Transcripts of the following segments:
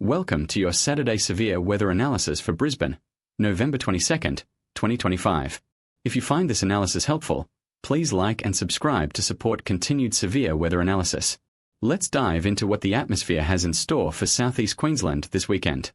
Welcome to your Saturday severe weather analysis for Brisbane, November 22nd, 2025. If you find this analysis helpful, please like and subscribe to support continued severe weather analysis. Let's dive into what the atmosphere has in store for southeast Queensland this weekend.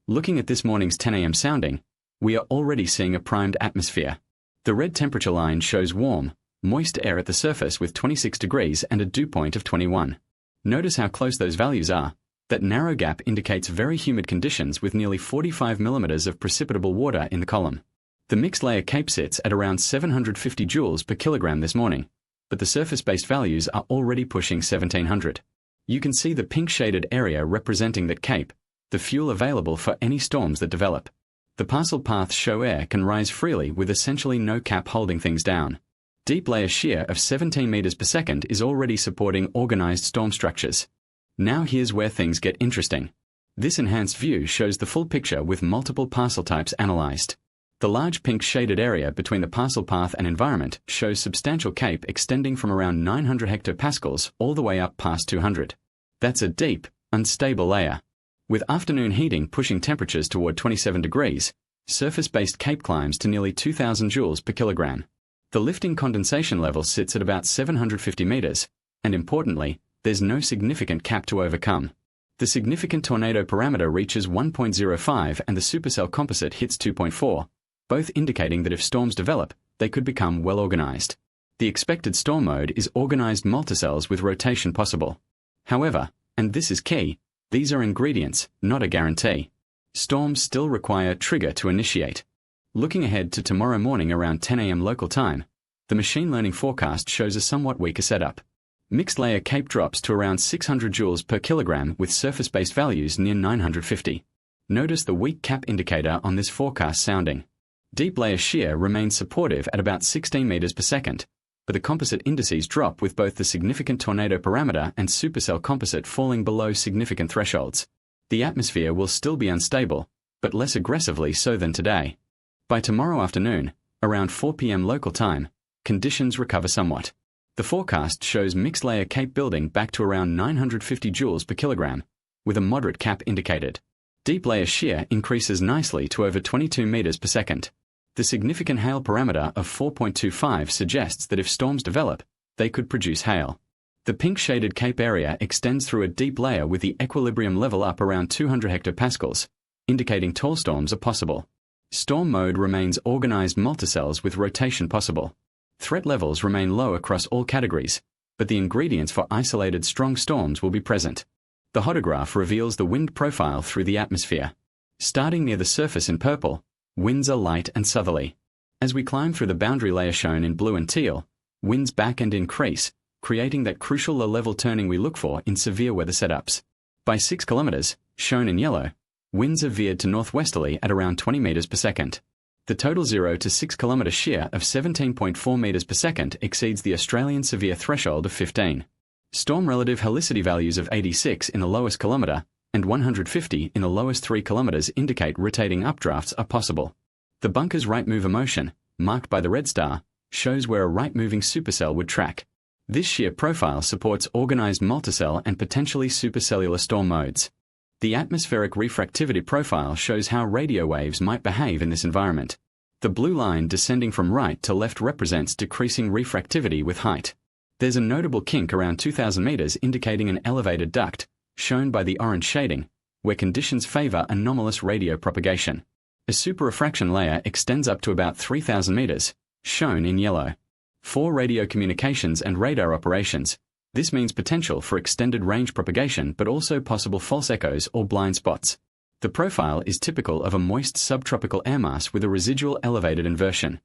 Looking at this morning's 10 a.m. sounding, we are already seeing a primed atmosphere. The red temperature line shows warm, moist air at the surface with 26 degrees and a dew point of 21. Notice how close those values are. That narrow gap indicates very humid conditions with nearly 45 millimeters of precipitable water in the column. The mixed layer CAPE sits at around 750 joules per kilogram this morning, but the surface-based values are already pushing 1700. You can see the pink shaded area representing that CAPE, the fuel available for any storms that develop. The parcel paths show air can rise freely with essentially no cap holding things down. Deep layer shear of 17 meters per second is already supporting organized storm structures. Now here's where things get interesting. This enhanced view shows the full picture with multiple parcel types analyzed. The large pink shaded area between the parcel path and environment shows substantial CAPE extending from around 900 hectopascals all the way up past 200. That's a deep, unstable layer. With afternoon heating pushing temperatures toward 27 degrees, surface-based CAPE climbs to nearly 2000 joules per kilogram. The lifting condensation level sits at about 750 meters, and importantly, there's no significant cap to overcome. The significant tornado parameter reaches 1.05 and the supercell composite hits 2.4, both indicating that if storms develop, they could become well organized. The expected storm mode is organized multicells with rotation possible. However, and this is key, these are ingredients, not a guarantee. Storms still require trigger to initiate. Looking ahead to tomorrow morning around 10 a.m. local time, the machine learning forecast shows a somewhat weaker setup. Mixed layer CAPE drops to around 600 joules per kilogram with surface-based values near 950. Notice the weak cap indicator on this forecast sounding. Deep layer shear remains supportive at about 16 meters per second, but the composite indices drop with both the significant tornado parameter and supercell composite falling below significant thresholds. The atmosphere will still be unstable, but less aggressively so than today. By tomorrow afternoon, around 4 p.m. local time, conditions recover somewhat. The forecast shows mixed layer CAPE building back to around 950 joules per kilogram, with a moderate cap indicated. Deep layer shear increases nicely to over 22 meters per second. The significant hail parameter of 4.25 suggests that if storms develop, they could produce hail. The pink shaded CAPE area extends through a deep layer with the equilibrium level up around 200 hectopascals, indicating tall storms are possible. Storm mode remains organized multicells with rotation possible. Threat levels remain low across all categories, but the ingredients for isolated strong storms will be present. The hodograph reveals the wind profile through the atmosphere. Starting near the surface in purple, winds are light and southerly. As we climb through the boundary layer shown in blue and teal, winds back and increase, creating that crucial low-level turning we look for in severe weather setups. By 6 kilometers, shown in yellow, winds are veered to northwesterly at around 20 meters per second. The total 0 to 6 kilometer shear of 17.4 meters per second exceeds the Australian severe threshold of 15. Storm relative helicity values of 86 in the lowest kilometer and 150 in the lowest 3 kilometers indicate rotating updrafts are possible. The bunker's right mover motion, marked by the red star, shows where a right-moving supercell would track. This shear profile supports organized multicell and potentially supercellular storm modes. The atmospheric refractivity profile shows how radio waves might behave in this environment. The blue line descending from right to left represents decreasing refractivity with height. There's a notable kink around 2000 meters indicating an elevated duct, shown by the orange shading, where conditions favor anomalous radio propagation. A superrefraction layer extends up to about 3000 meters, shown in yellow. For radio communications and radar operations, this means potential for extended range propagation but also possible false echoes or blind spots. The profile is typical of a moist subtropical air mass with a residual elevated inversion.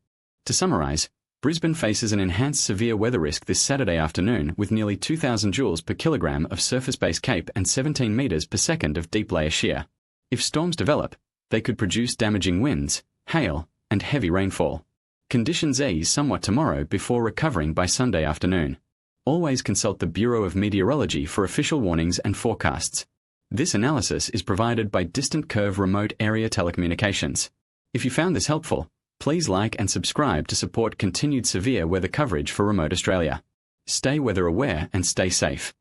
To summarize, Brisbane faces an enhanced severe weather risk this Saturday afternoon with nearly 2000 joules per kilogram of surface-based CAPE and 17 meters per second of deep layer shear. If storms develop, they could produce damaging winds, hail, and heavy rainfall. Conditions ease somewhat tomorrow before recovering by Sunday afternoon. Always consult the Bureau of Meteorology for official warnings and forecasts. This analysis is provided by Distant Curve Remote Area Telecommunications. If you found this helpful, please like and subscribe to support continued severe weather coverage for remote Australia. Stay weather aware and stay safe.